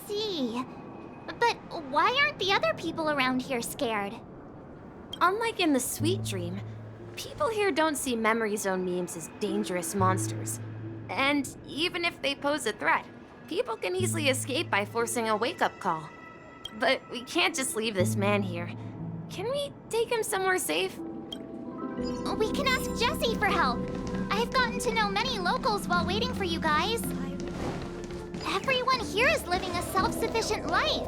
see. But why aren't the other people around here scared? Unlike in the Sweet Dream, people here don't see Memory Zone memes as dangerous monsters. And even if they pose a threat, people can easily escape by forcing a wake-up call. But we can't just leave this man here. Can we take him somewhere safe? We can ask Jessie for help. I've gotten to know many locals while waiting for you guys. Everyone here is living a self-sufficient life.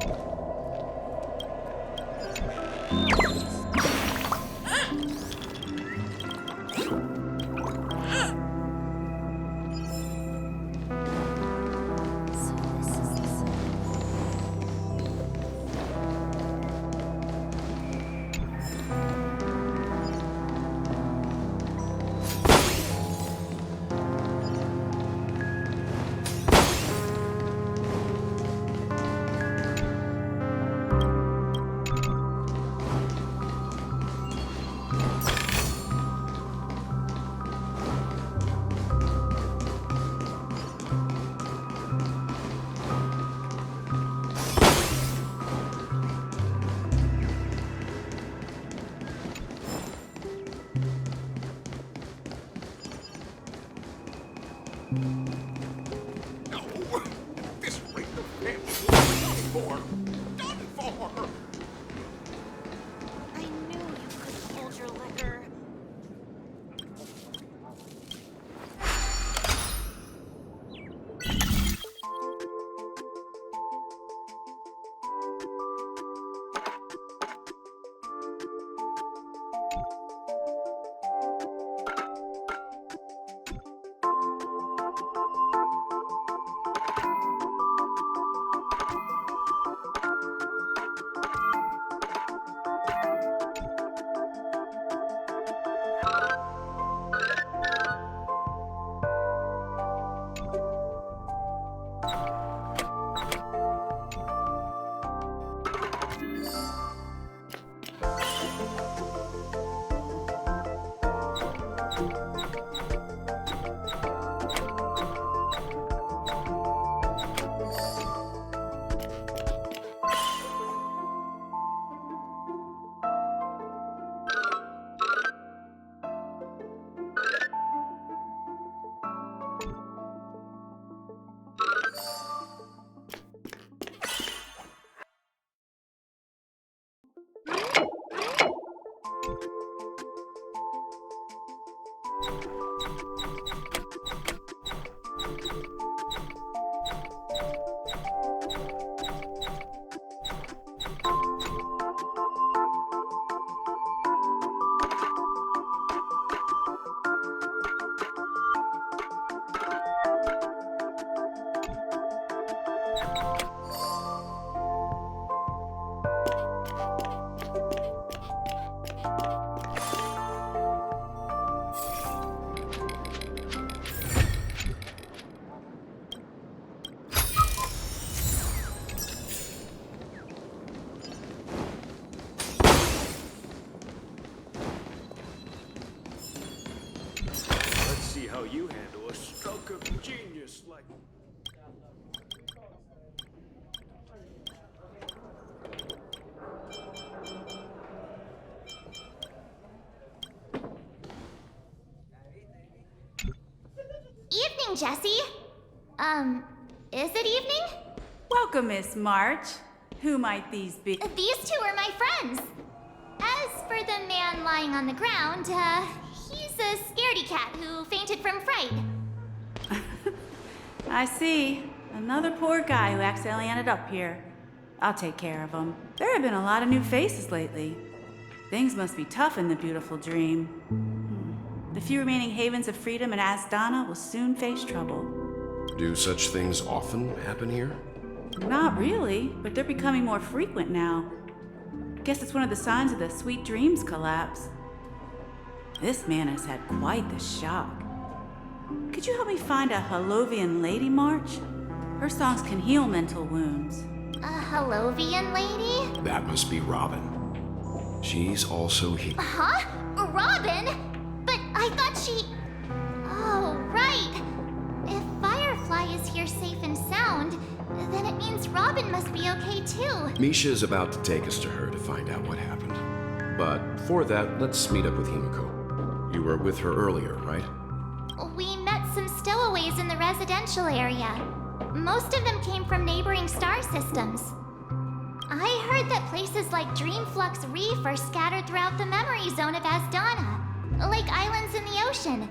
No! This rate of family done for! I knew you couldn't hold your liquor. See how you handle a stroke of genius like... Evening, Jessie. Is it evening? Welcome, Miss March. Who might these be? These two are my friends. As for the man lying on the ground, he's a scaredy cat who fainted from fright. I see. Another poor guy who accidentally ended up here. I'll take care of him. There have been a lot of new faces lately. Things must be tough in the beautiful dream. The few remaining havens of freedom in Asdana will soon face trouble. Do such things often happen here? Not really, but they're becoming more frequent now. Guess it's one of the signs of the Sweet Dreams collapse. This man has had quite the shock. Could you help me find a Halovian lady, March? Her songs can heal mental wounds. A Halovian lady? That must be Robin. She's also here. Huh? Robin? But I thought she... Oh, right. If Firefly is here safe and sound, then it means Robin must be okay too. Misha's about to take us to her to find out what happened. But before that, let's meet up with Himiko. You were with her earlier, right? We met some stowaways in the residential area. Most of them came from neighboring star systems. I heard that places like Dreamflux Reef are scattered throughout the memory zone of Asdana, like islands in the ocean.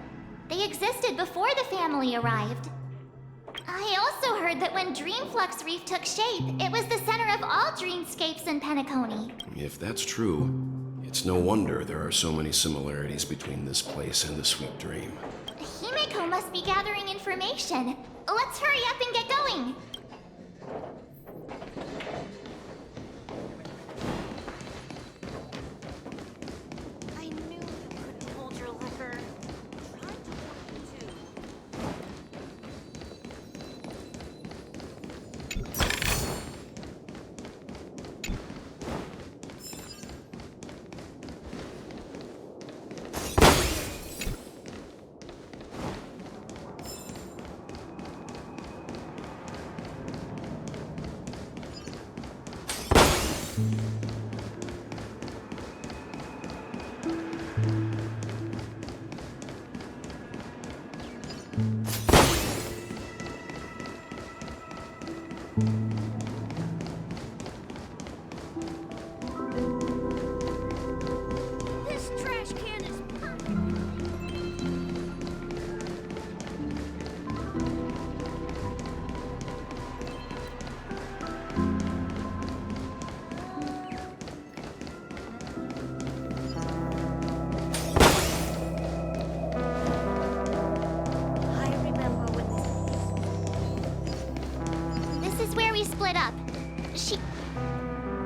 They existed before the family arrived. I also heard that when Dreamflux Reef took shape, it was the center of all dreamscapes in Penacony. If that's true, it's no wonder there are so many similarities between this place and the Sweet Dream. Himeko must be gathering information. Let's hurry up and get going. I knew you couldn't hold your liquor. Try to hold it This trash can is I remember when This is where we split up.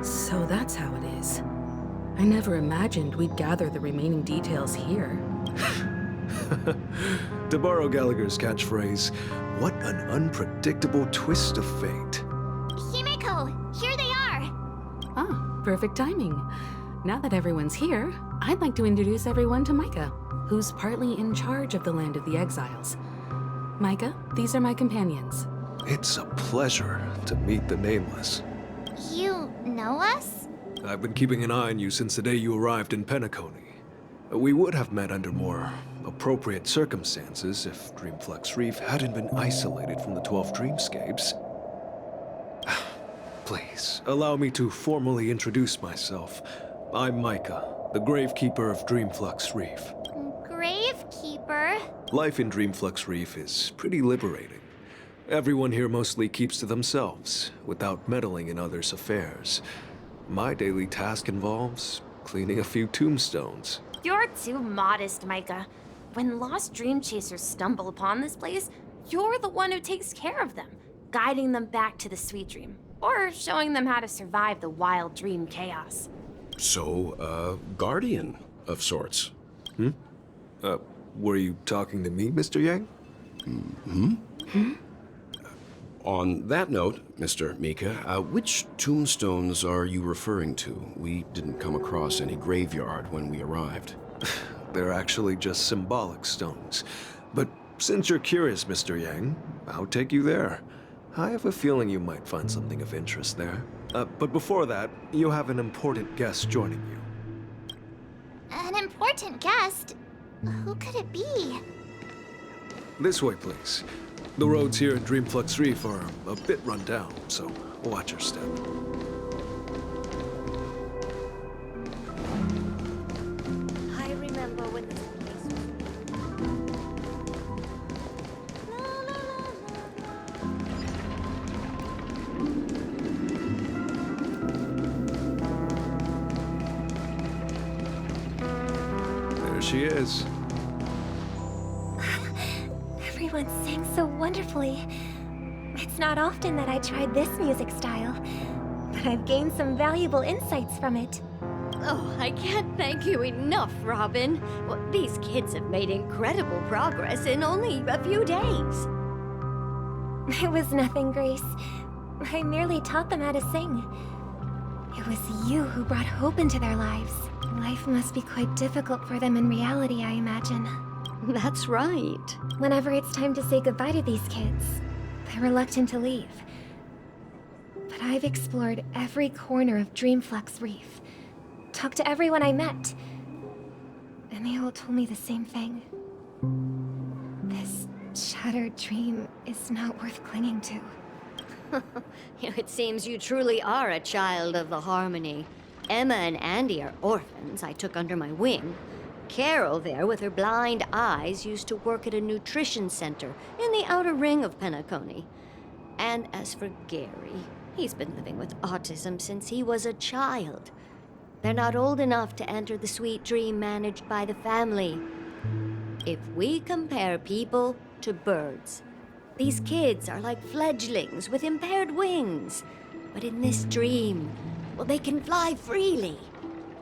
So that's how it is. I never imagined we'd gather the remaining details here. To borrow Gallagher's catchphrase, what an unpredictable twist of fate. Himeko, here they are. Ah, perfect timing. Now that everyone's here, I'd like to introduce everyone to Micah, who's partly in charge of the Land of the Exiles. Micah, these are my companions. It's a pleasure to meet the Nameless. You know us? I've been keeping an eye on you since the day you arrived in Penacony. We would have met under more appropriate circumstances if Dreamflux Reef hadn't been isolated from the 12 dreamscapes. Please, allow me to formally introduce myself. I'm Micah, the Gravekeeper of Dreamflux Reef. Gravekeeper? Life in Dreamflux Reef is pretty liberating. Everyone here mostly keeps to themselves, without meddling in others' affairs. My daily task involves cleaning a few tombstones. You're too modest, Micah. When lost dream chasers stumble upon this place, you're the one who takes care of them, guiding them back to the Sweet Dream, or showing them how to survive the wild dream chaos. So, guardian of sorts. Were you talking to me, Mr. Yang? On that note, Mr. Mika, which tombstones are you referring to? We didn't come across any graveyard when we arrived. They're actually just symbolic stones. But since you're curious, Mr. Yang, I'll take you there. I have a feeling you might find something of interest there. But before that, you have an important guest joining you. An important guest? Who could it be? This way, please. The roads here in Dreamflux Reef are a bit run down, so watch your step. I remember when this place There she is. Everyone sings so wonderfully. It's not often that I tried this music style, but I've gained some valuable insights from it. Oh, I can't thank you enough, Robin. Well, these kids have made incredible progress in only a few days. It was nothing, Grace. I merely taught them how to sing. It was you who brought hope into their lives. Life must be quite difficult for them in reality, I imagine. That's right. Whenever it's time to say goodbye to these kids, they're reluctant to leave. But I've explored every corner of Dreamflux Reef, talked to everyone I met, and they all told me the same thing. This shattered dream is not worth clinging to. It seems you truly are a child of the Harmony. Emma and Andy are orphans I took under my wing. Carol there, with her blind eyes, used to work at a nutrition center in the outer ring of Penacony. And as for Gary, he's been living with autism since he was a child. They're not old enough to enter the sweet dream managed by the family. If we compare people to birds, these kids are like fledglings with impaired wings. But in this dream, well, they can fly freely.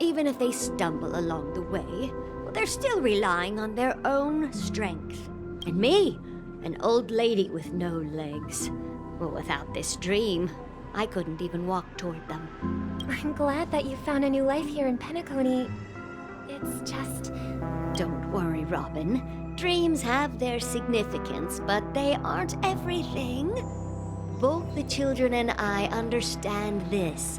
Even if they stumble along the way, well, they're still relying on their own strength. And me, an old lady with no legs. Well, without this dream, I couldn't even walk toward them. I'm glad that you found a new life here in Penacony. It's just... Don't worry, Robin. Dreams have their significance, but they aren't everything. Both the children and I understand this.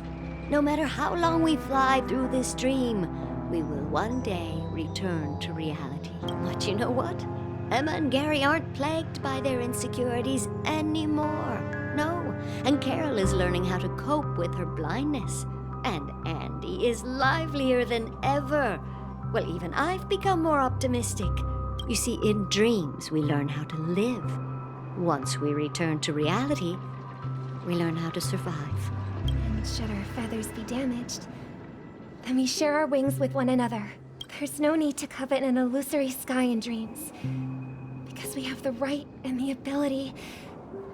No matter how long we fly through this dream, we will one day return to reality. But you know what? Emma and Gary aren't plagued by their insecurities anymore. No, and Carol is learning how to cope with her blindness. And Andy is livelier than ever. Well, even I've become more optimistic. You see, in dreams, we learn how to live. Once we return to reality, we learn how to survive. And should our feathers be damaged, then we share our wings with one another. There's no need to covet an illusory sky in dreams, because we have the right and the ability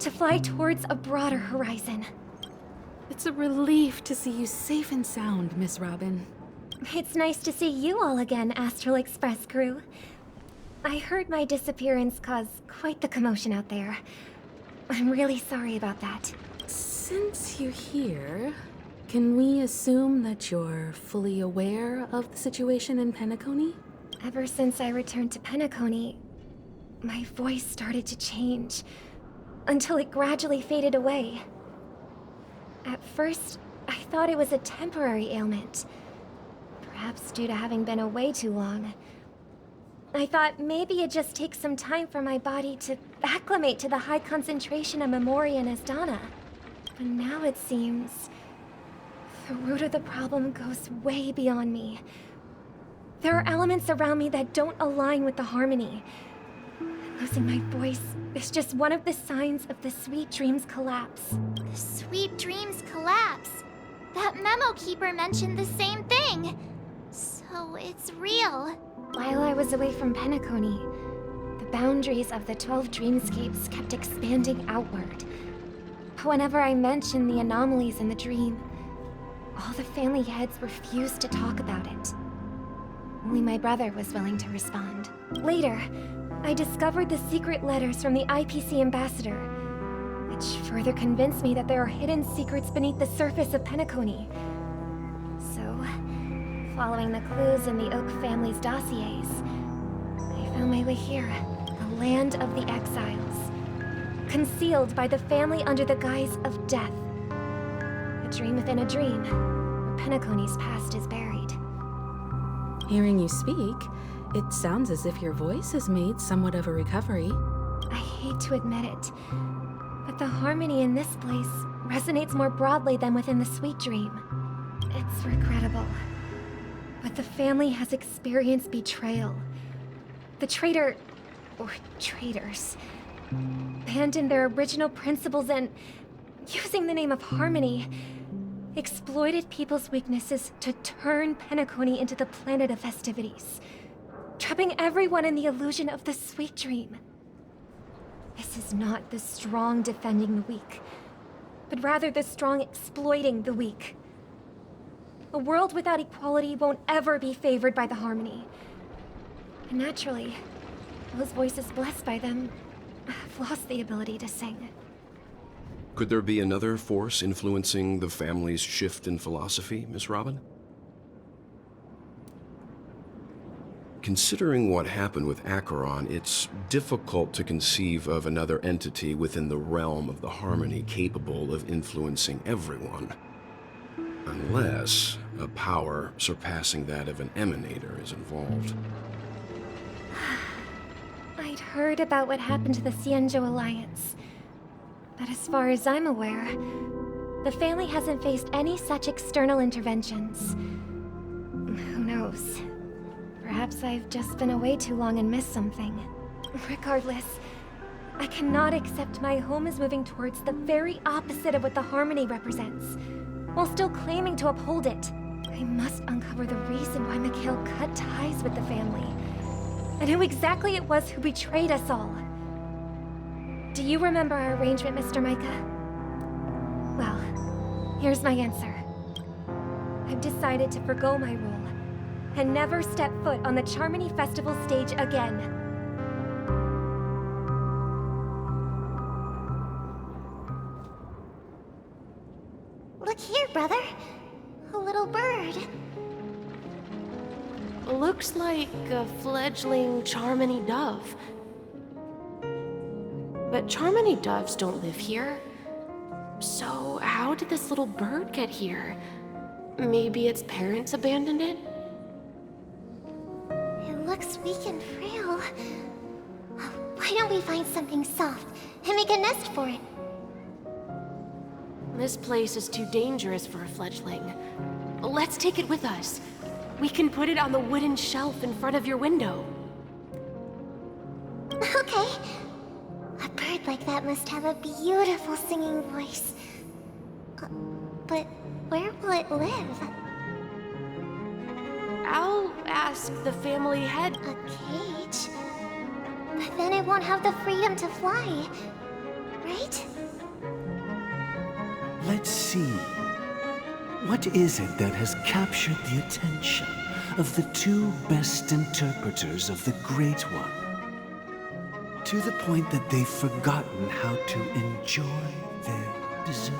to fly towards a broader horizon. It's a relief to see you safe and sound, Miss Robin. It's nice to see you all again, Astral Express crew. I heard my disappearance caused quite the commotion out there. I'm really sorry about that. Since you're here, can we assume that you're fully aware of the situation in Penacony? Ever since I returned to Penacony, my voice started to change, until it gradually faded away. At first, I thought it was a temporary ailment, perhaps due to having been away too long. I thought maybe it just takes some time for my body to acclimate to the high concentration of Memoria and Asdana. But now it seems the root of the problem goes way beyond me. There are elements around me that don't align with the Harmony. Losing my voice is just one of the signs of the Sweet Dreams collapse. The Sweet Dreams collapse. That memo keeper mentioned the same thing. So it's real. While I was away from Penacony, the boundaries of the 12 dreamscapes kept expanding outward. Whenever I mentioned the anomalies in the dream, all the family heads refused to talk about it. Only my brother was willing to respond. Later, I discovered the secret letters from the IPC ambassador, which further convinced me that there are hidden secrets beneath the surface of Penacony. So, following the clues in the Oak family's dossiers, I found my way here, the land of the exiles, concealed by the family under the guise of death. A dream within a dream, where Penacony's past is buried. Hearing you speak, it sounds as if your voice has made somewhat of a recovery. I hate to admit it, but the harmony in this place resonates more broadly than within the Sweet Dream. It's regrettable, but the family has experienced betrayal. The traitor, or traitors, abandoned their original principles and, using the name of Harmony, exploited people's weaknesses to turn Penacony into the planet of festivities, trapping everyone in the illusion of the Sweet Dream. This is not the strong defending the weak, but rather the strong exploiting the weak. A world without equality won't ever be favored by the Harmony. And naturally, those voices blessed by them have lost the ability to sing. Could there be another force influencing the family's shift in philosophy, Miss Robin? considering what happened with Acheron, it's difficult to conceive of another entity within the realm of the Harmony capable of influencing everyone. Unless a power surpassing that of an emanator is involved. I'd heard about what happened to the Xianzhou Alliance. But as far as I'm aware, the family hasn't faced any such external interventions. Who knows? Perhaps I've just been away too long and missed something. Regardless, I cannot accept my home is moving towards the very opposite of what the Harmony represents, while still claiming to uphold it. I must uncover the reason why Mikhail cut ties with the family, and who exactly it was who betrayed us all. Do you remember our arrangement, Mr. Micah? Well, here's my answer. I've decided to forgo my role and never step foot on the Charmony Festival stage again. Look here, brother. A little bird. Looks like a fledgling Charmony dove. But Charmony doves don't live here. So how did this little bird get here? Maybe its parents abandoned it? It looks weak and frail. Why don't we find something soft and make a nest for it? This place is too dangerous for a fledgling. Let's take it with us. We can put it on the wooden shelf in front of your window. Okay. A bird like that must have a beautiful singing voice. But where will it live? I'll ask the family head. A cage? But then it won't have the freedom to fly, right? Let's see. What is it that has captured the attention of the two best interpreters of the Great One? To the point that they've forgotten how to enjoy their dessert.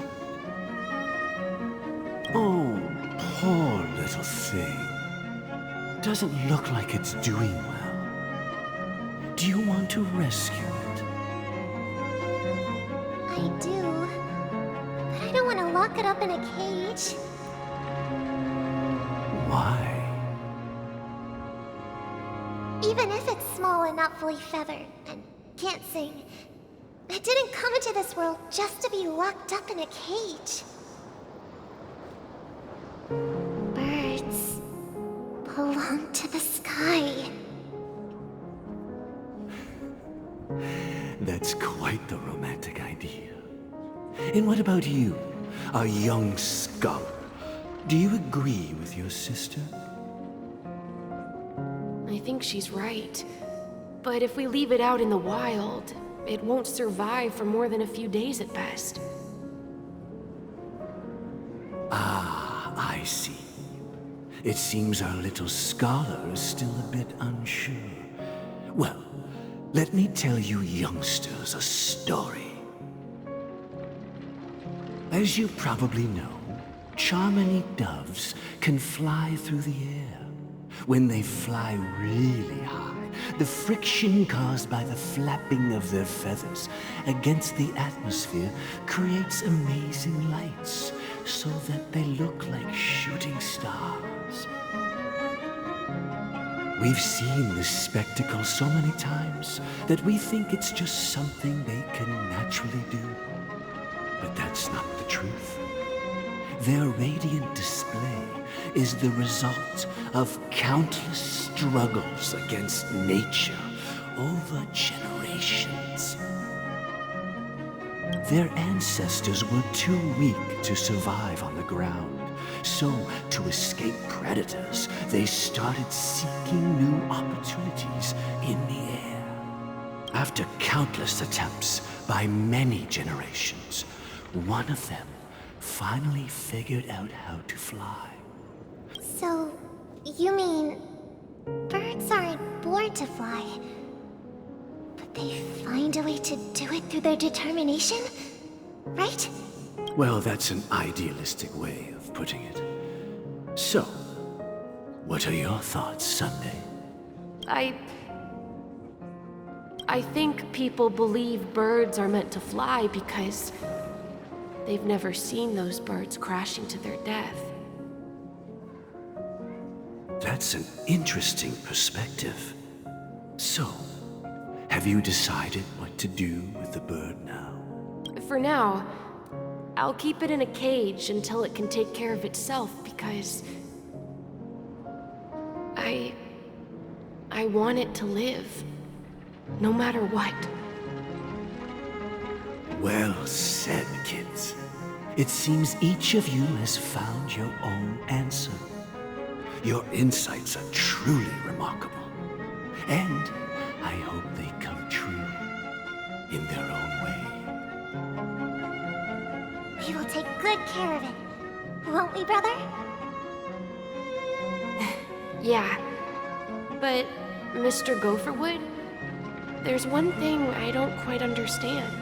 Oh, poor little thing. Doesn't look like it's doing well. Do you want to rescue it? I do. But I don't want to lock it up in a cage. Why? Even if it's small and not fully feathered and can't sing, it didn't come into this world just to be locked up in a cage. Birds belong to the sky. That's quite the romantic idea. And what about you, a young scholar? Do you agree with your sister? I think she's right. But if we leave it out in the wild, it won't survive for more than a few days at best. Ah, I see. It seems our little scholar is still a bit unsure. Well, let me tell you youngsters a story. As you probably know, Charmony doves can fly through the air. When they fly really high, the friction caused by the flapping of their feathers against the atmosphere creates amazing lights, so that they look like shooting stars. We've seen this spectacle so many times that we think it's just something they can naturally do. But that's not the truth. Their radiant display is the result of countless struggles against nature over generations. Their ancestors were too weak to survive on the ground, so to escape predators, they started seeking new opportunities in the air. After countless attempts by many generations, one of them finally figured out how to fly. So, you mean birds aren't born to fly, but they find a way to do it through their determination, right? Well, that's an idealistic way of putting it. So, what are your thoughts, Sunday? I think people believe birds are meant to fly because they've never seen those birds crashing to their death. That's an interesting perspective. So, have you decided what to do with the bird now? For now, I'll keep it in a cage until it can take care of itself because I want it to live, no matter what. Well said, kids. It seems each of you has found your own answer. Your insights are truly remarkable. And I hope they come true in their own way. We will take good care of it. Won't we, brother? Yeah, but Mr. Gopherwood, there's one thing I don't quite understand.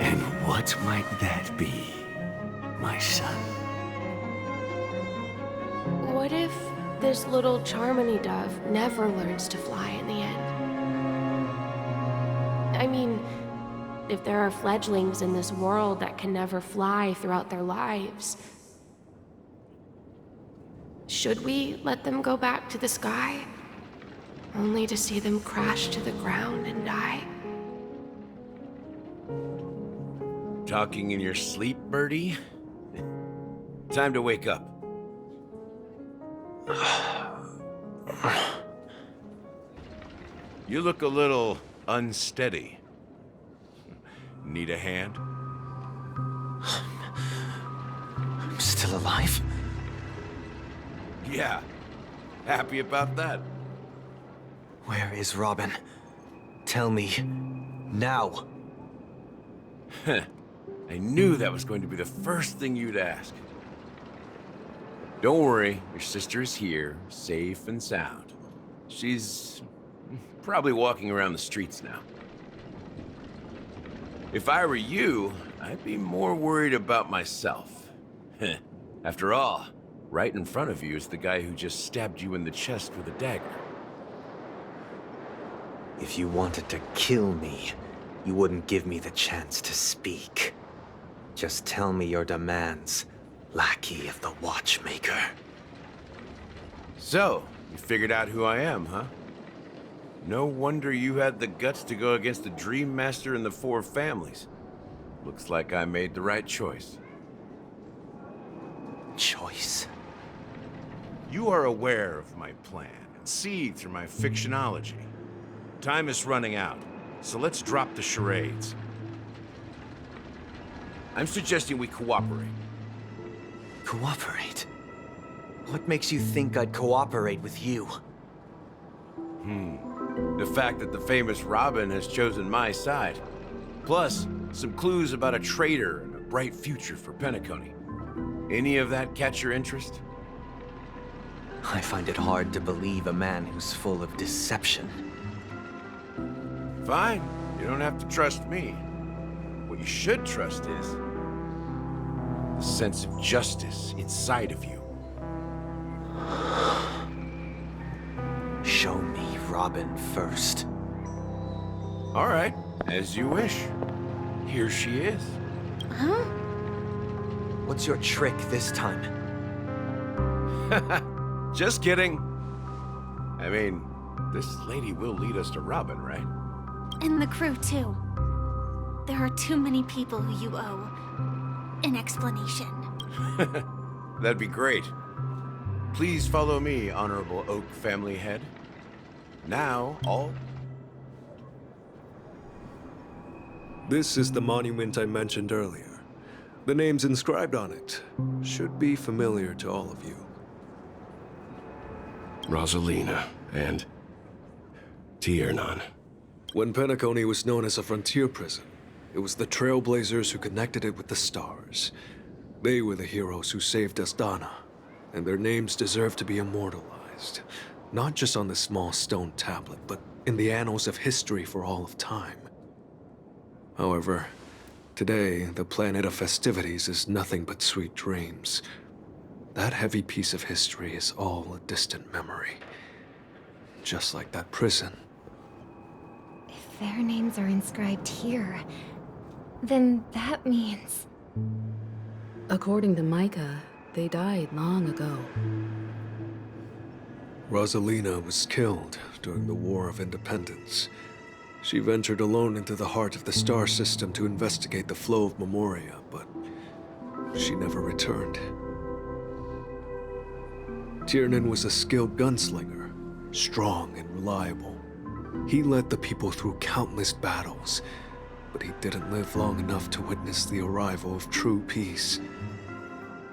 And what might that be, my son? What if this little Charmony dove never learns to fly in the end? I mean, if there are fledglings in this world that can never fly throughout their lives, should we let them go back to the sky, only to see them crash to the ground and die? Talking in your sleep, Birdie? Time to wake up. You look a little unsteady. Need a hand? I'm still alive? Yeah. Happy about that? Where is Robin? Tell me. Now. I knew that was going to be the first thing you'd ask. Don't worry, your sister is here, safe and sound. She's probably walking around the streets now. If I were you, I'd be more worried about myself. After all, right in front of you is the guy who just stabbed you in the chest with a dagger. If you wanted to kill me, you wouldn't give me the chance to speak. Just tell me your demands, lackey of the Watchmaker. So, you figured out who I am, huh? No wonder you had the guts to go against the Dream Master and the Four Families. Looks like I made the right choice. Choice? You are aware of my plan and see through my fictionology. Time is running out, so let's drop the charades. I'm suggesting we cooperate. Cooperate? What makes you think I'd cooperate with you? The fact that the famous Robin has chosen my side. Plus, some clues about a traitor and a bright future for Penacony. Any of that catch your interest? I find it hard to believe a man who's full of deception. Fine. You don't have to trust me. What you should trust is the sense of justice inside of you. Show me Robin first. All right, as you wish. Here she is. Huh? What's your trick this time? Just kidding. I mean, this lady will lead us to Robin, right? And the crew, too. There are too many people who you owe an explanation. That'd be great. Please follow me, Honorable Oak Family Head. Now, all... This is the monument I mentioned earlier. The names inscribed on it should be familiar to all of you. Rosalina and Tiernan. When Penacony was known as a frontier prison, it was the Trailblazers who connected it with the stars. They were the heroes who saved Asdana, and their names deserve to be immortalized. Not just on this small stone tablet, but in the annals of history for all of time. However, today, the planet of festivities is nothing but sweet dreams. That heavy piece of history is all a distant memory. just like that prison. If their names are inscribed here, then that means... According to Micah, they died long ago. Rosalina was killed during the War of Independence. She ventured alone into the heart of the star system to investigate the flow of Memoria, but she never returned. Tiernan was a skilled gunslinger, strong and reliable. He led the people through countless battles, but he didn't live long enough to witness the arrival of true peace.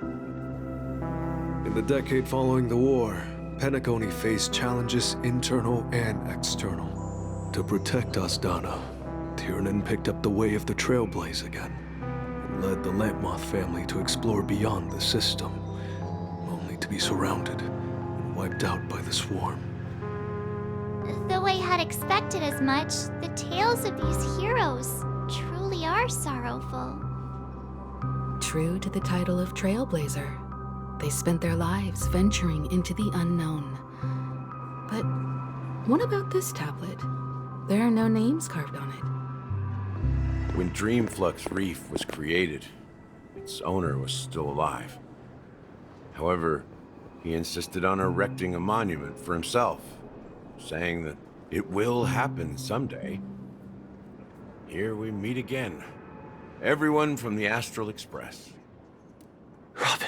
In the decade following the war, Penacony faced challenges internal and external. To protect Asdana, Tiernan picked up the way of the Trailblaze again, and led the Lampmoth family to explore beyond the system, only to be surrounded and wiped out by the Swarm. Though I had expected as much, the tales of these heroes truly are sorrowful. True to the title of Trailblazer, they spent their lives venturing into the unknown. But what about this tablet? There are no names carved on it. When Dreamflux Reef was created, its owner was still alive. However, he insisted on erecting a monument for himself, saying that it will happen someday. Here we meet again. Everyone from the Astral Express. Robin.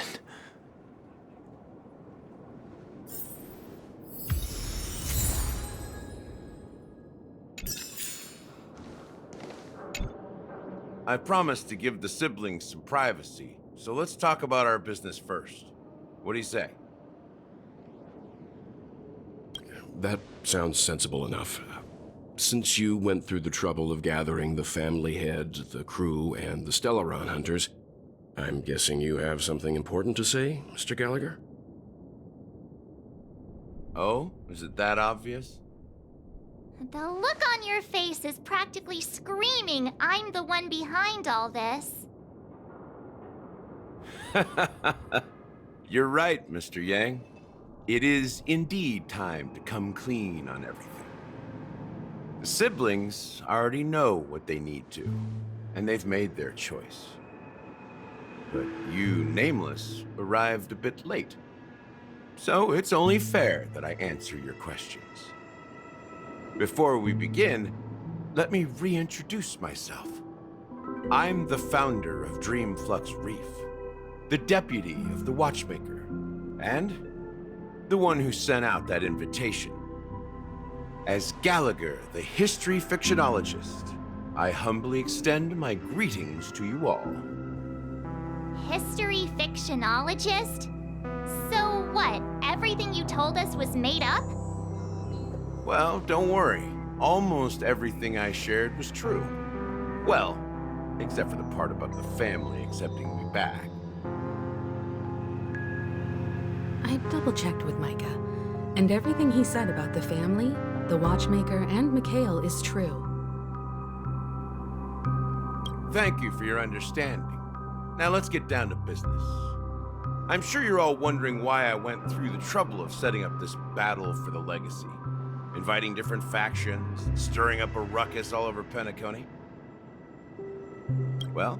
I promised to give the siblings some privacy, so let's talk about our business first. What do you say? That sounds sensible enough. Since you went through the trouble of gathering the family head, the crew, and the Stellaron hunters, I'm guessing you have something important to say, Mr. Gallagher? Oh? Is it that obvious? The look on your face is practically screaming, I'm the one behind all this. You're right, Mr. Yang. It is indeed time to come clean on everything. The siblings already know what they need to, and they've made their choice. But you, Nameless, arrived a bit late. So it's only fair that I answer your questions. Before we begin, let me reintroduce myself. I'm the founder of Dreamflux Reef, the deputy of the Watchmaker, and the one who sent out that invitation. As Gallagher, the history fictionologist, I humbly extend my greetings to you all. History fictionologist? So what, everything you told us was made up? Well, don't worry. Almost everything I shared was true. Well, except for the part about the family accepting me back. I double-checked with Micah, and everything he said about the family, the Watchmaker, and Mikhail is true. Thank you for your understanding. Now let's get down to business. I'm sure you're all wondering why I went through the trouble of setting up this battle for the legacy, inviting different factions, and stirring up a ruckus all over Penacony. Well,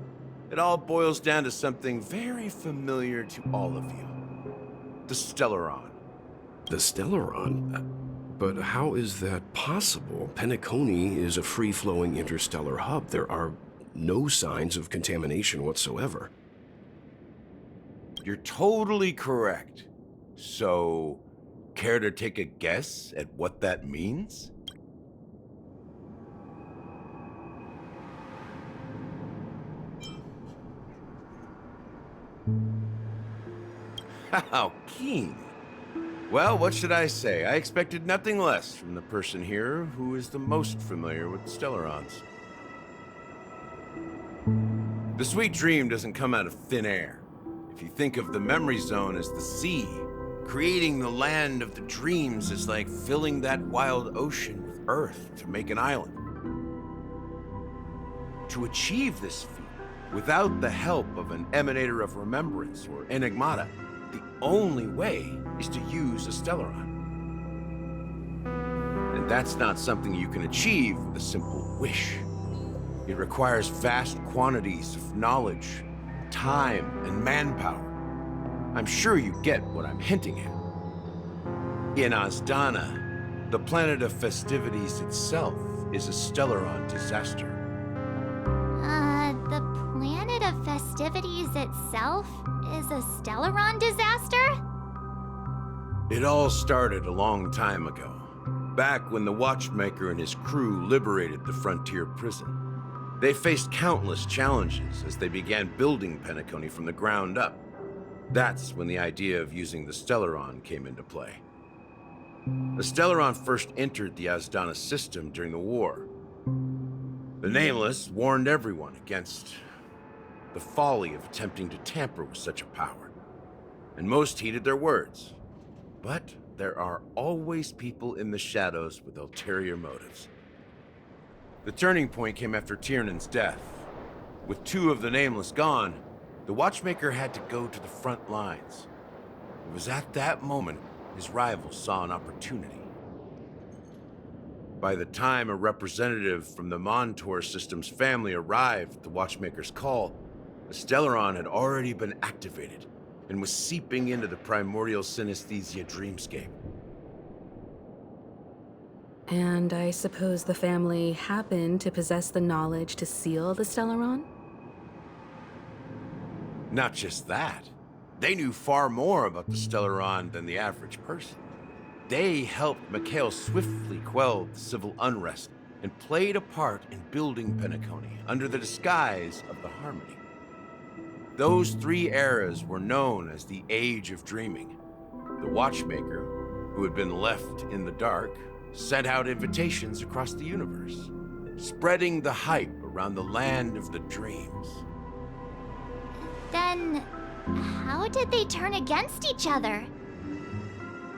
it all boils down to something very familiar to all of you. The Stellaron. The Stellaron? But how is that possible? Penacony is a free-flowing interstellar hub. There are no signs of contamination whatsoever. You're totally correct. So, care to take a guess at what that means? How keen. Well, what should I say? I expected nothing less from the person here who is the most familiar with the Stellarons. The sweet dream doesn't come out of thin air. If you think of the memory zone as the sea, creating the land of the dreams is like filling that wild ocean with earth to make an island. To achieve this feat, without the help of an emanator of remembrance or enigmata, the only way is to use a Stellaron. And that's not something you can achieve with a simple wish. It requires vast quantities of knowledge, time, and manpower. I'm sure you get what I'm hinting at. In Azdana, the planet of festivities itself is a Stellaron disaster. The planet of festivities itself is a Stellaron disaster? It all started a long time ago, back when the Watchmaker and his crew liberated the frontier prison. They faced countless challenges as they began building Penacony from the ground up. That's when the idea of using the Stellaron came into play. The Stellaron first entered the Azdana system during the war. The Nameless warned everyone against the folly of attempting to tamper with such a power, and most heeded their words. But there are always people in the shadows with ulterior motives. The turning point came after Tiernan's death. With 2 of the Nameless gone, the Watchmaker had to go to the front lines. It was at that moment his rivals saw an opportunity. By the time a representative from the Montour Systems family arrived at the Watchmaker's call, the Stellaron had already been activated and was seeping into the primordial synesthesia dreamscape. And I suppose the family happened to possess the knowledge to seal the Stellaron? Not just that. They knew far more about the Stellaron than the average person. They helped Mikhail swiftly quell the civil unrest and played a part in building Penacony under the disguise of the Harmony. Those 3 eras were known as the Age of Dreaming. The Watchmaker, who had been left in the dark, sent out invitations across the universe, spreading the hype around the land of the dreams. Then, how did they turn against each other?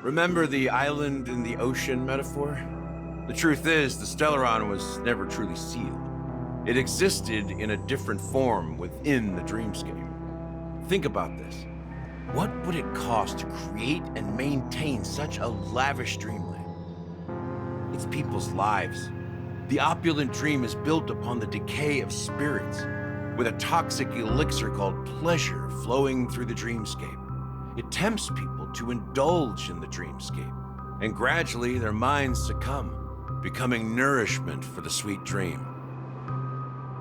Remember the island in the ocean metaphor? The truth is, the Stellaron was never truly sealed. It existed in a different form within the dreamscape. Think about this. What would it cost to create and maintain such a lavish dreamland? It's people's lives. The opulent dream is built upon the decay of spirits, with a toxic elixir called pleasure flowing through the dreamscape. It tempts people to indulge in the dreamscape, and gradually their minds succumb, becoming nourishment for the sweet dream.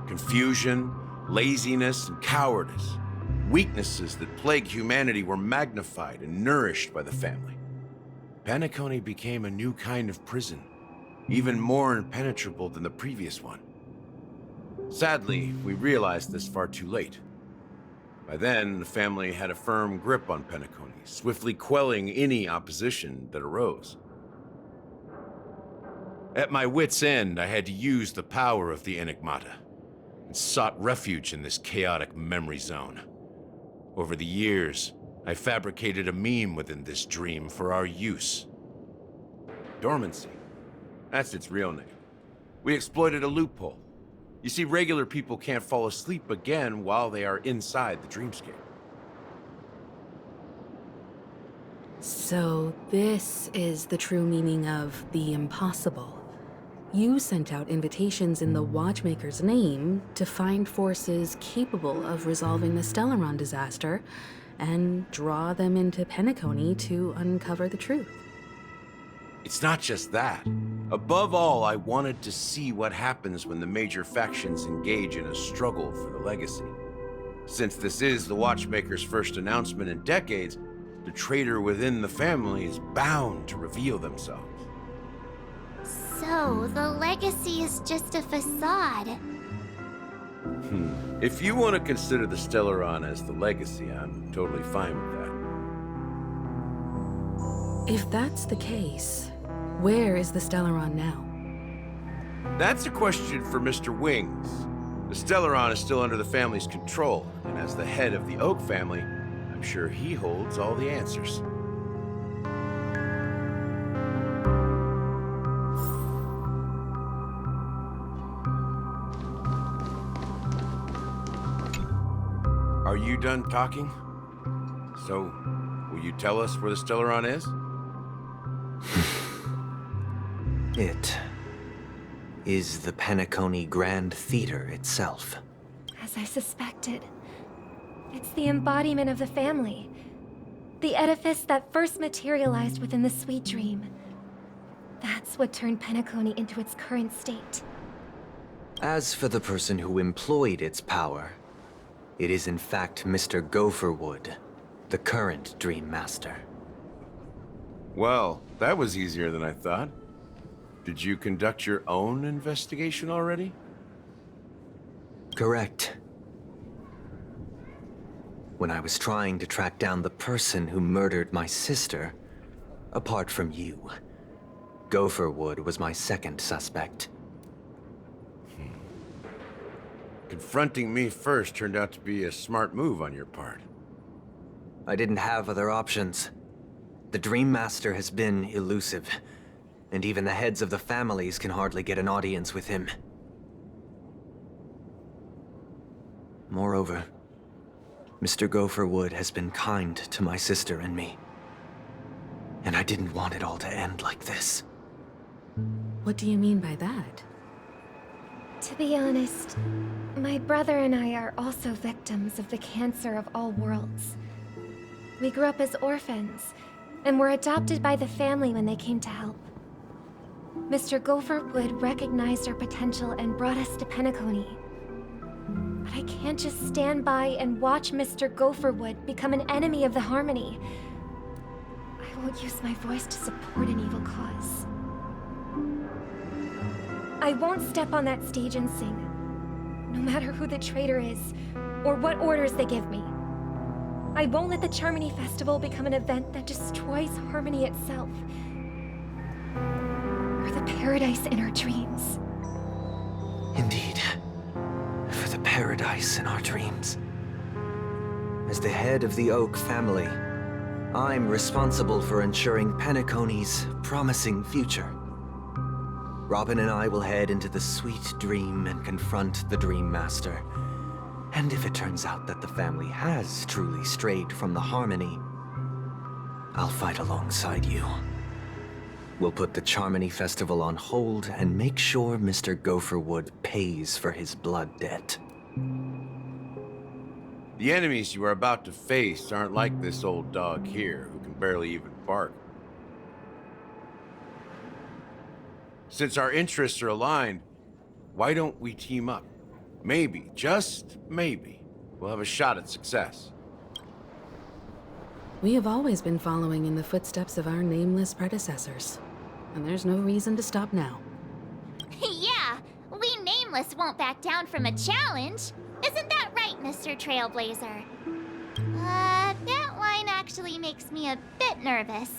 Confusion, laziness, and cowardice, weaknesses that plague humanity, were magnified and nourished by the family. Penacony became a new kind of prison, even more impenetrable than the previous one. Sadly, we realized this far too late. By then, the family had a firm grip on Penacony, swiftly quelling any opposition that arose. At my wit's end, I had to use the power of the Enigmata, and sought refuge in this chaotic memory zone. Over the years, I fabricated a meme within this dream for our use. Dormancy. That's its real name. We exploited a loophole. You see, regular people can't fall asleep again while they are inside the dreamscape. So this is the true meaning of the impossible. You sent out invitations in the Watchmaker's name to find forces capable of resolving the Stellaron disaster and draw them into Penacony to uncover the truth. It's not just that. Above all, I wanted to see what happens when the major factions engage in a struggle for the legacy. Since this is the Watchmaker's first announcement in decades, the traitor within the family is bound to reveal themselves. So, the legacy is just a facade. If you want to consider the Stellaron as the legacy, I'm totally fine with that. If that's the case, where is the Stellaron now? That's a question for Mr. Wings. The Stellaron is still under the family's control, and as the head of the Oak family, I'm sure he holds all the answers. Are you done talking? So, will you tell us where the Stellaron is? It is the Penacony Grand Theater itself. As I suspected. It's the embodiment of the family. The edifice that first materialized within the Sweet Dream. That's what turned Penacony into its current state. As for the person who employed its power, it is in fact Mr. Gopherwood, the current Dream Master. Well, that was easier than I thought. Did you conduct your own investigation already? Correct. When I was trying to track down the person who murdered my sister, apart from you, Gopherwood was my second suspect. Confronting me first turned out to be a smart move on your part. I didn't have other options. The Dream Master has been elusive, and even the heads of the families can hardly get an audience with him. Moreover, Mr. Gopherwood has been kind to my sister and me. And I didn't want it all to end like this. What do you mean by that? To be honest, my brother and I are also victims of the cancer of all worlds. We grew up as orphans, and were adopted by the family when they came to help. Mr. Gopherwood recognized our potential and brought us to Penacony. But I can't just stand by and watch Mr. Gopherwood become an enemy of the Harmony. I won't use my voice to support an evil cause. I won't step on that stage and sing, no matter who the traitor is, or what orders they give me. I won't let the Charmony Festival become an event that destroys Harmony itself, or the paradise in our dreams. Indeed. For the paradise in our dreams. As the head of the Oak family, I'm responsible for ensuring Penacony's promising future. Robin and I will head into the Sweet Dream and confront the Dream Master. And if it turns out that the family has truly strayed from the Harmony, I'll fight alongside you. We'll put the Charmony Festival on hold and make sure Mr. Gopherwood pays for his blood debt. The enemies you are about to face aren't like this old dog here, who can barely even bark. Since our interests are aligned, why don't we team up? Maybe, just maybe, we'll have a shot at success. We have always been following in the footsteps of our nameless predecessors, and there's no reason to stop now. Yeah, we Nameless won't back down from a challenge. Isn't that right, Mr. Trailblazer? That line actually makes me a bit nervous.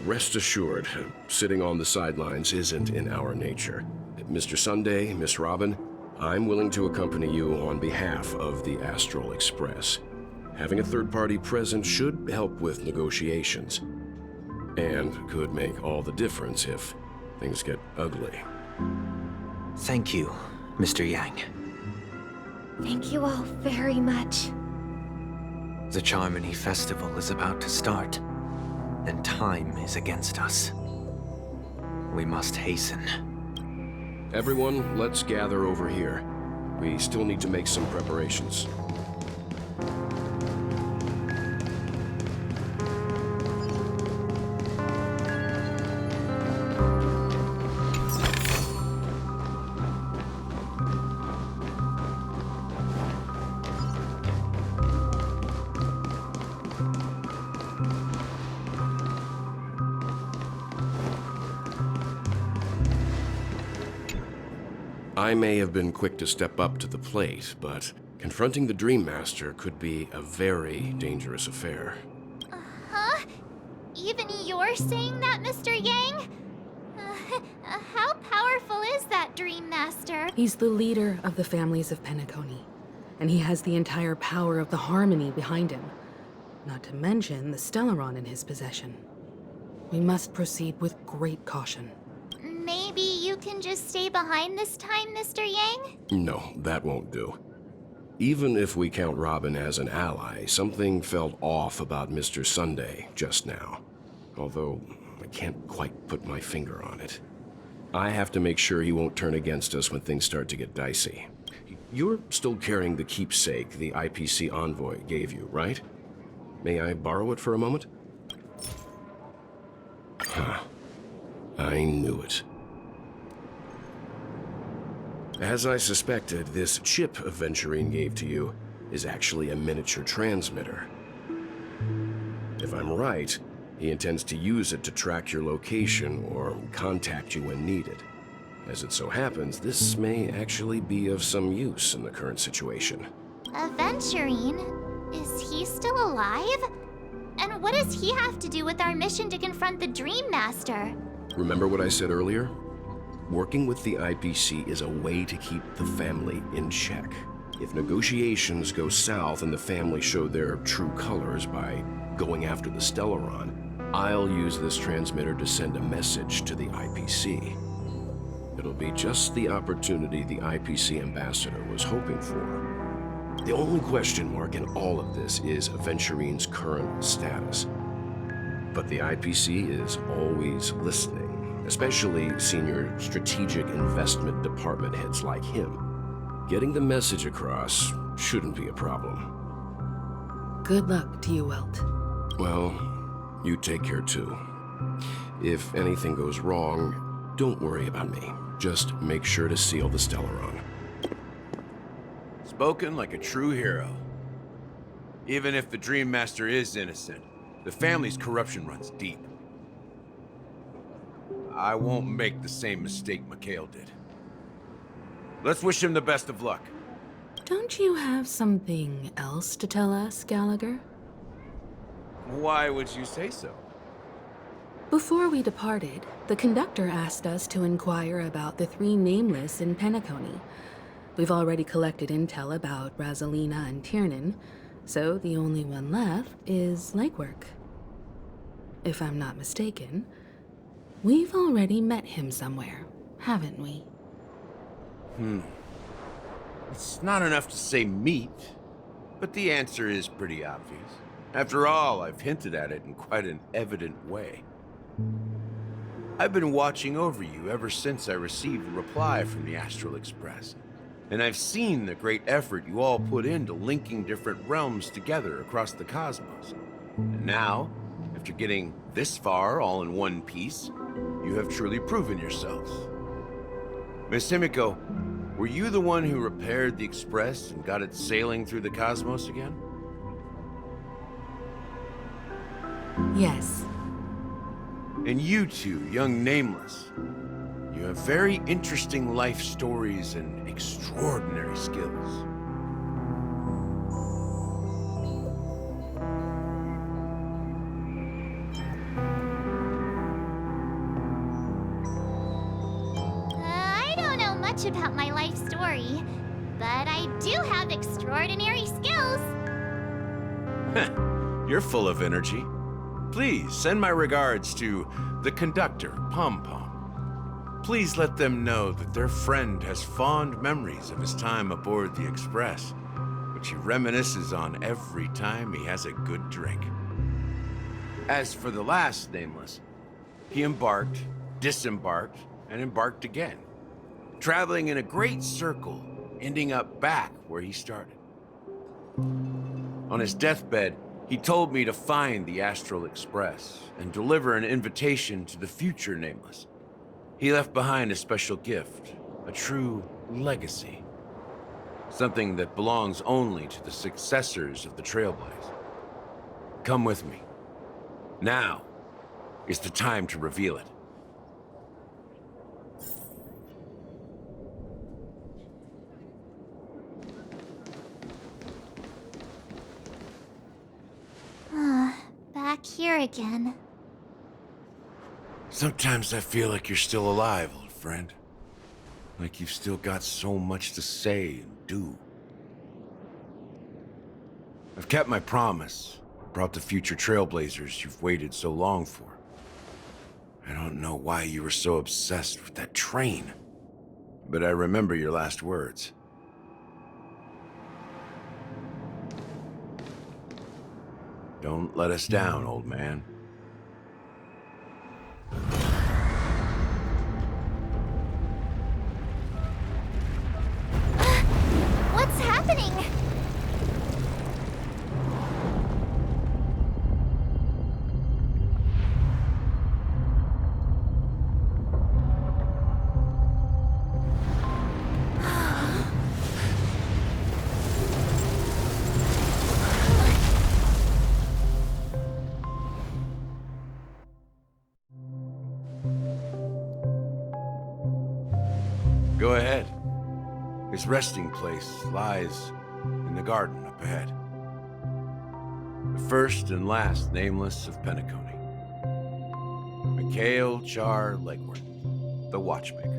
Rest assured, sitting on the sidelines isn't in our nature. Mr. Sunday, Miss Robin, I'm willing to accompany you on behalf of the Astral Express. Having a third party present should help with negotiations, and could make all the difference if things get ugly. Thank you, Mr. Yang. Thank you all very much. The Charmony Festival is about to start, and time is against us. We must hasten. Everyone, let's gather over here. We still need to make some preparations. I may have been quick to step up to the plate, but confronting the Dream Master could be a very dangerous affair. Huh? Even you're saying that, Mr. Yang? How powerful is that Dream Master? He's the leader of the families of Penacony, and he has the entire power of the Harmony behind him, not to mention the Stellaron in his possession. We must proceed with great caution. Maybe you can just stay behind this time, Mr. Yang? No, that won't do. Even if we count Robin as an ally, something felt off about Mr. Sunday just now. Although, I can't quite put my finger on it. I have to make sure he won't turn against us when things start to get dicey. You're still carrying the keepsake the IPC envoy gave you, right? May I borrow it for a moment? Huh. I knew it. As I suspected, this chip Aventurine gave to you is actually a miniature transmitter. If I'm right, he intends to use it to track your location or contact you when needed. As it so happens, this may actually be of some use in the current situation. Aventurine? Is he still alive? And what does he have to do with our mission to confront the Dream Master? Remember what I said earlier? Working with the IPC is a way to keep the family in check. If negotiations go south and the family show their true colors by going after the Stellaron, I'll use this transmitter to send a message to the IPC. It'll be just the opportunity the IPC ambassador was hoping for. The only question mark in all of this is Aventurine's current status. But the IPC is always listening, especially senior strategic investment department heads like him. Getting the message across shouldn't be a problem. Good luck to you, Welt. Well, you take care too. If anything goes wrong, don't worry about me. Just make sure to seal the Stellaron. Spoken like a true hero. Even if the Dream Master is innocent, the family's corruption runs deep. I won't make the same mistake Mikhail did. Let's wish him the best of luck. Don't you have something else to tell us, Gallagher? Why would you say so? Before we departed, the conductor asked us to inquire about the 3 nameless in Penacony. We've already collected intel about Rosalina and Tiernan, so the only one left is legwork. If I'm not mistaken, we've already met him somewhere, haven't we? It's not enough to say meet, but the answer is pretty obvious. After all, I've hinted at it in quite an evident way. I've been watching over you ever since I received a reply from the Astral Express, and I've seen the great effort you all put into linking different realms together across the cosmos. And now, after getting this far all in one piece, you have truly proven yourselves. Miss Himiko, were you the one who repaired the Express and got it sailing through the cosmos again? Yes. And you two, young Nameless, you have very interesting life stories and extraordinary skills. I don't know much about my life story, but I do have extraordinary skills. You're full of energy. Please send my regards to the conductor, Pom Pom. Please let them know that their friend has fond memories of his time aboard the Express, which he reminisces on every time he has a good drink. As for the last Nameless, he embarked, disembarked, and embarked again, traveling in a great circle, ending up back where he started. On his deathbed, he told me to find the Astral Express and deliver an invitation to the future Nameless. He left behind a special gift, a true legacy. Something that belongs only to the successors of the Trailblaze. Come with me. Now is the time to reveal it. Back here again. Sometimes I feel like you're still alive, old friend. Like you've still got so much to say and do. I've kept my promise. Brought the future Trailblazers you've waited so long for. I don't know why you were so obsessed with that train. But I remember your last words. Don't let us down, old man. His resting place lies in the garden up ahead. The first and last nameless of Penacony. Mikhail Char Legworth, the Watchmaker.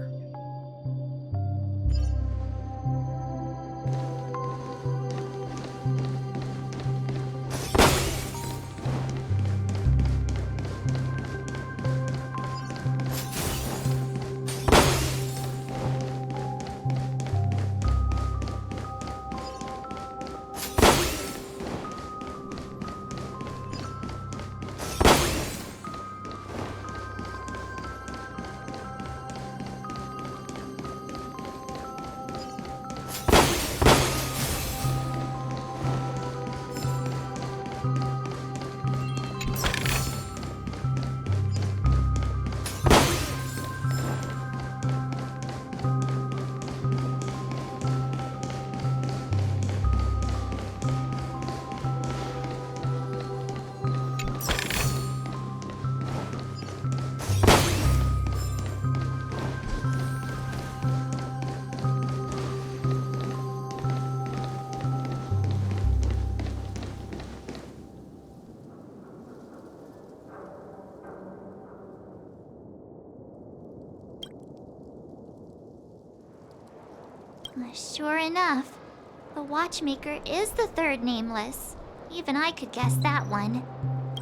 Sure enough, the Watchmaker is the third nameless. Even I could guess that one.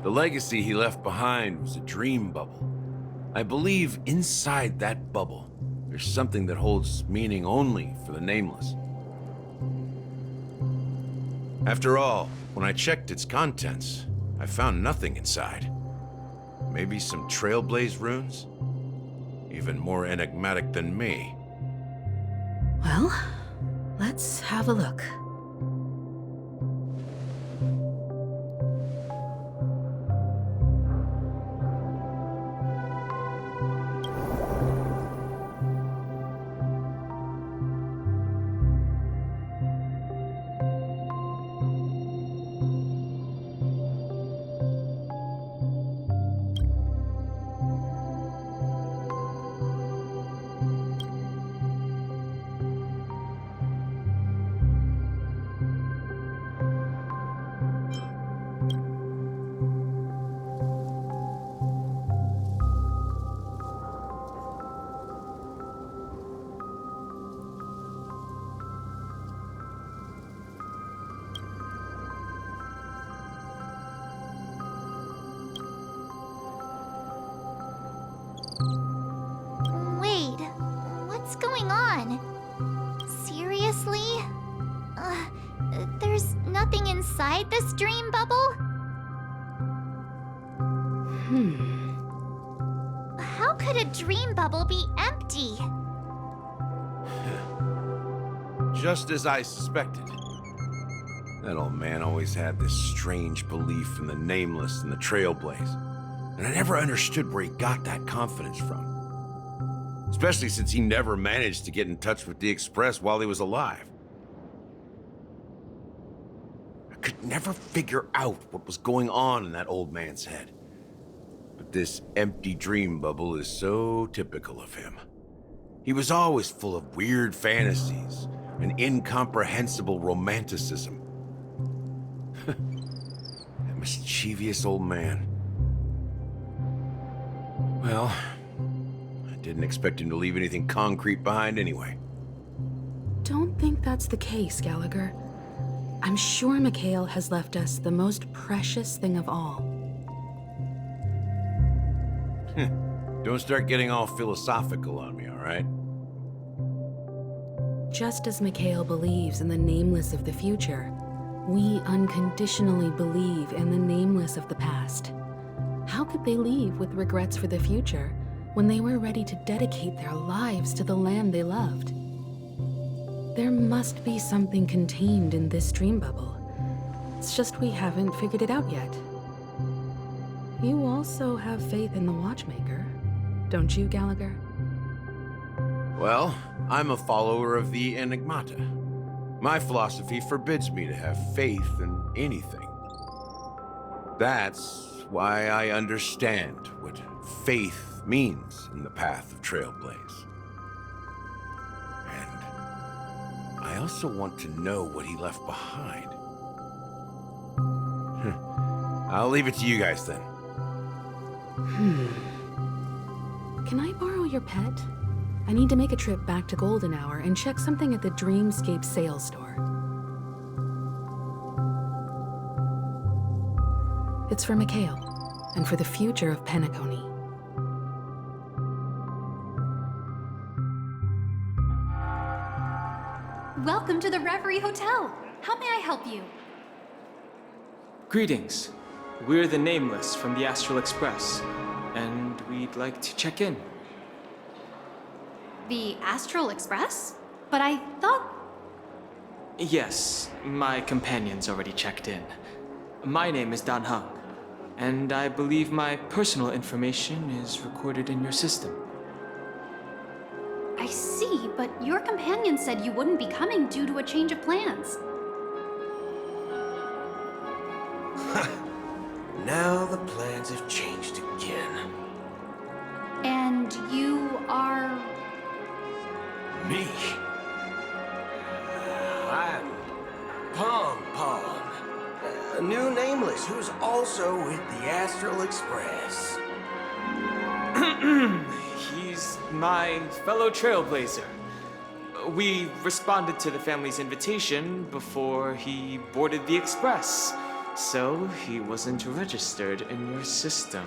The legacy he left behind was a dream bubble. I believe inside that bubble, there's something that holds meaning only for the nameless. After all, when I checked its contents, I found nothing inside. Maybe some Trailblaze runes? Even more enigmatic than me. Well, let's have a look. Wait, what's going on? Seriously? There's nothing inside this dream bubble? How could a dream bubble be empty? Just as I suspected. That old man always had this strange belief in the nameless and the Trailblaze. And I never understood where he got that confidence from. Especially since he never managed to get in touch with the Express while he was alive. I could never figure out what was going on in that old man's head. But this empty dream bubble is so typical of him. He was always full of weird fantasies and incomprehensible romanticism. That mischievous old man. Well, I didn't expect him to leave anything concrete behind anyway. Don't think that's the case, Gallagher. I'm sure Mikhail has left us the most precious thing of all. Don't start getting all philosophical on me, all right? Just as Mikhail believes in the nameless of the future, we unconditionally believe in the nameless of the past. How could they leave with regrets for the future when they were ready to dedicate their lives to the land they loved? There must be something contained in this dream bubble. It's just we haven't figured it out yet. You also have faith in the Watchmaker, don't you, Gallagher? Well, I'm a follower of the Enigmata. My philosophy forbids me to have faith in anything. That's why I understand what faith means in the path of Trailblaze. And I also want to know what he left behind. I'll leave it to you guys then. Can I borrow your pet? I need to make a trip back to Golden Hour and check something at the Dreamscape sales store. It's for Mikhail, and for the future of Penacony. Welcome to the Reverie Hotel. How may I help you? Greetings. We're the Nameless from the Astral Express, and we'd like to check in. The Astral Express? But I thought... Yes, my companion's already checked in. My name is Dan Hung, and I believe my personal information is recorded in your system. I see, but your companion said you wouldn't be coming due to a change of plans. Now the plans have changed again. And you are... Me? I'm Pom Pom, a new Nameless who's also with the Astral Express. He's my fellow trailblazer. We responded to the family's invitation before he boarded the express, so he wasn't registered in your system.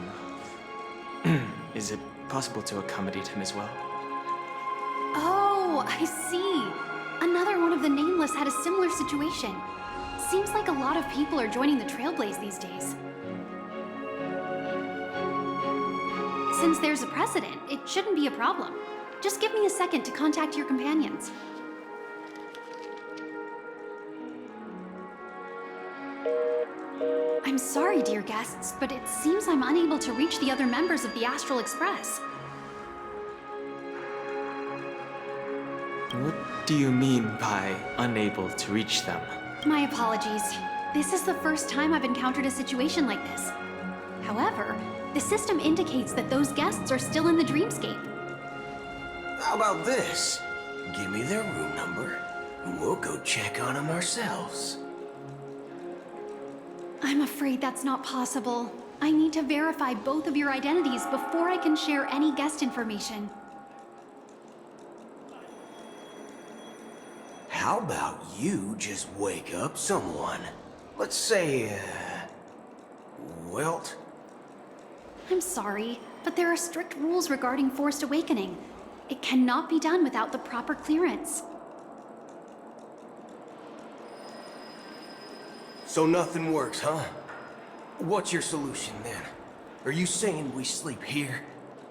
Is it possible to accommodate him as well? Oh, I see. Another one of the Nameless had a similar situation. Seems like a lot of people are joining the Trailblaze these days. Since there's a precedent, it shouldn't be a problem. Just give me a second to contact your companions. I'm sorry, dear guests, but it seems I'm unable to reach the other members of the Astral Express. What do you mean by unable to reach them? My apologies. This is the first time I've encountered a situation like this. However, the system indicates that those guests are still in the Dreamscape. How about this? Give me their room number, and we'll go check on them ourselves. I'm afraid that's not possible. I need to verify both of your identities before I can share any guest information. How about you just wake up someone? Let's say, Welt? I'm sorry, but there are strict rules regarding forced awakening. It cannot be done without the proper clearance. So nothing works, huh? What's your solution then? Are you saying we sleep here?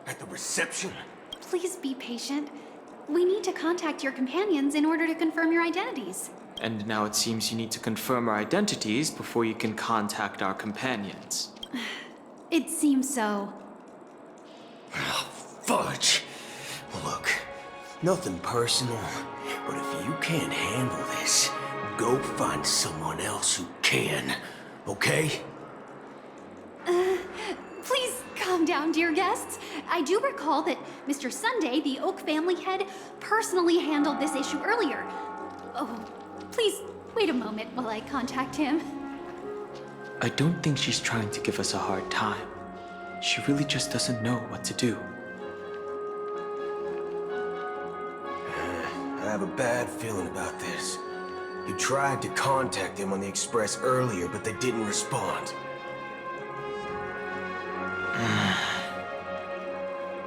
At the reception? Please be patient. We need to contact your companions in order to confirm your identities. And now it seems you need to confirm our identities before you can contact our companions. It seems so. Fudge! Look, nothing personal, but if you can't handle this, go find someone else who can, okay? Please calm down, dear guests. I do recall that Mr. Sunday, the Oak family head, personally handled this issue earlier. Oh, please wait a moment while I contact him. I don't think she's trying to give us a hard time. She really just doesn't know what to do. I have a bad feeling about this. You tried to contact them on the Express earlier, but they didn't respond.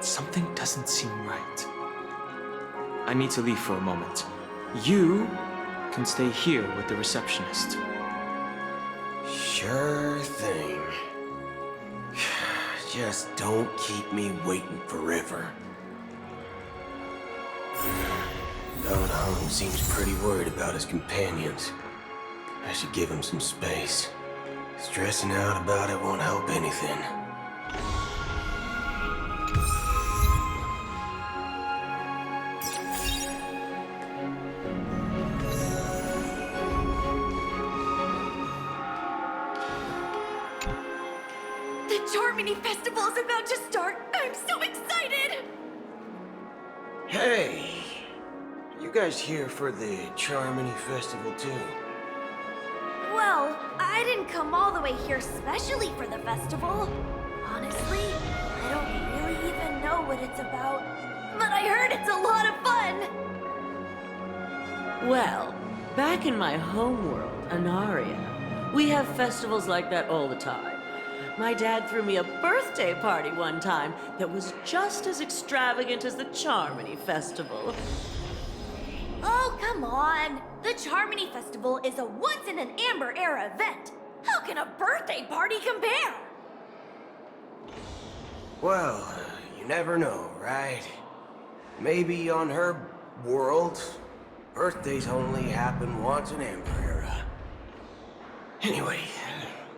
Something doesn't seem right. I need to leave for a moment. You can stay here with the receptionist. Sure thing. Just don't keep me waiting forever. Don Hung seems pretty worried about his companions. I should give him some space. Stressing out about it won't help anything. The Charmony Festival is about to start! I'm so excited! Hey! You guys here for the Charmony Festival too? Well, I didn't come all the way here specially for the festival. Honestly, I don't really even know what it's about. But I heard it's a lot of fun! Well, back in my homeworld, Anaria, we have festivals like that all the time. My dad threw me a birthday party one time that was just as extravagant as the Charmony Festival. Oh, come on! The Charmony Festival is a once-in-an-Amber Era event. How can a birthday party compare? Well, you never know, right? Maybe on her world, birthdays only happen once in Amber Era. Anyway,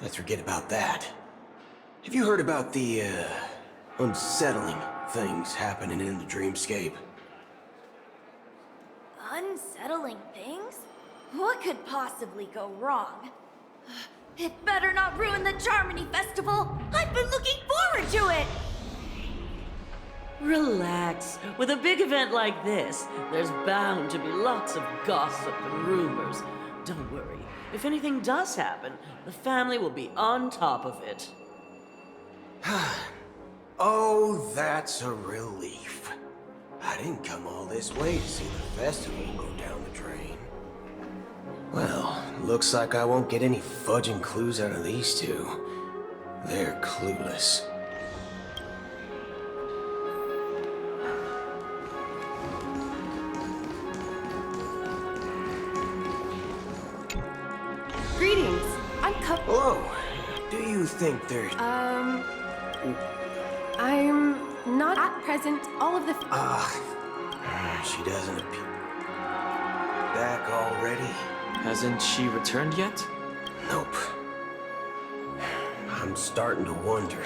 let's forget about that. Have you heard about the, unsettling things happening in the dreamscape? Unsettling things? What could possibly go wrong? It better not ruin the Charmony Festival! I've been looking forward to it! Relax. With a big event like this, there's bound to be lots of gossip and rumors. Don't worry. If anything does happen, the family will be on top of it. Oh, that's a relief. I didn't come all this way to see the festival go down the drain. Well, looks like I won't get any fudging clues out of these two. They're clueless. Greetings. I'm Hello. Do you think there's... I'm not at present. All of the... she doesn't appear... Back already? Hasn't she returned yet? Nope. I'm starting to wonder.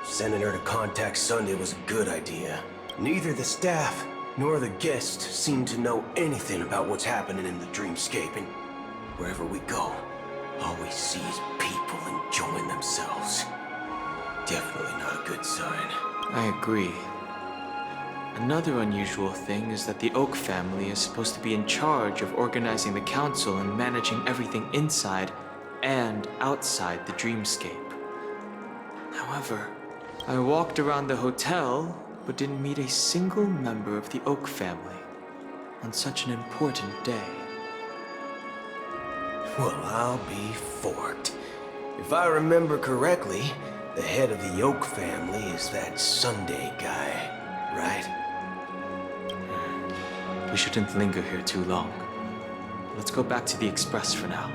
Sending her to contact Sunday was a good idea. Neither the staff nor the guests seem to know anything about what's happening in the dreamscape, and wherever we go, all we see is people enjoying themselves. Definitely not a good sign. I agree. Another unusual thing is that the Oak family is supposed to be in charge of organizing the council and managing everything inside and outside the dreamscape. However, I walked around the hotel, but didn't meet a single member of the Oak family on such an important day. Well, I'll be forked. If I remember correctly, the head of the Oak family is that Sunday guy, right? We shouldn't linger here too long. Let's go back to the Express for now.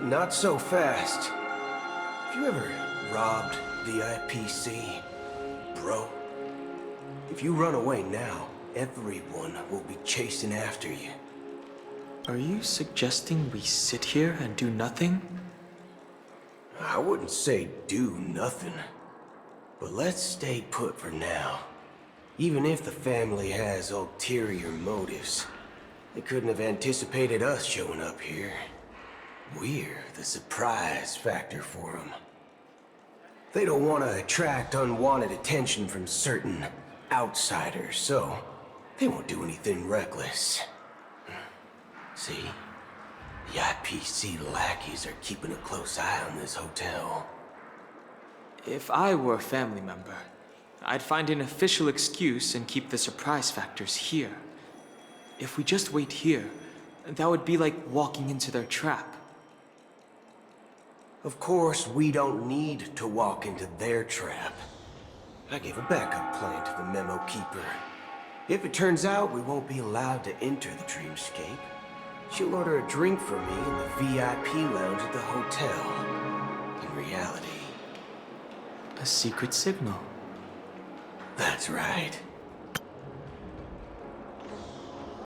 Not so fast. Have you ever robbed the IPC, bro? If you run away now, everyone will be chasing after you. Are you suggesting we sit here and do nothing? I wouldn't say do nothing. But let's stay put for now. Even if the family has ulterior motives, they couldn't have anticipated us showing up here. We're the surprise factor for them. They don't want to attract unwanted attention from certain outsiders, so they won't do anything reckless. See? The IPC lackeys are keeping a close eye on this hotel. If I were a family member, I'd find an official excuse and keep the surprise factors here. If we just wait here, that would be like walking into their trap. Of course, we don't need to walk into their trap. I gave a backup plan to the memo keeper. If it turns out we won't be allowed to enter the dreamscape, she'll order a drink for me in the VIP lounge at the hotel. In reality... A secret signal. That's right.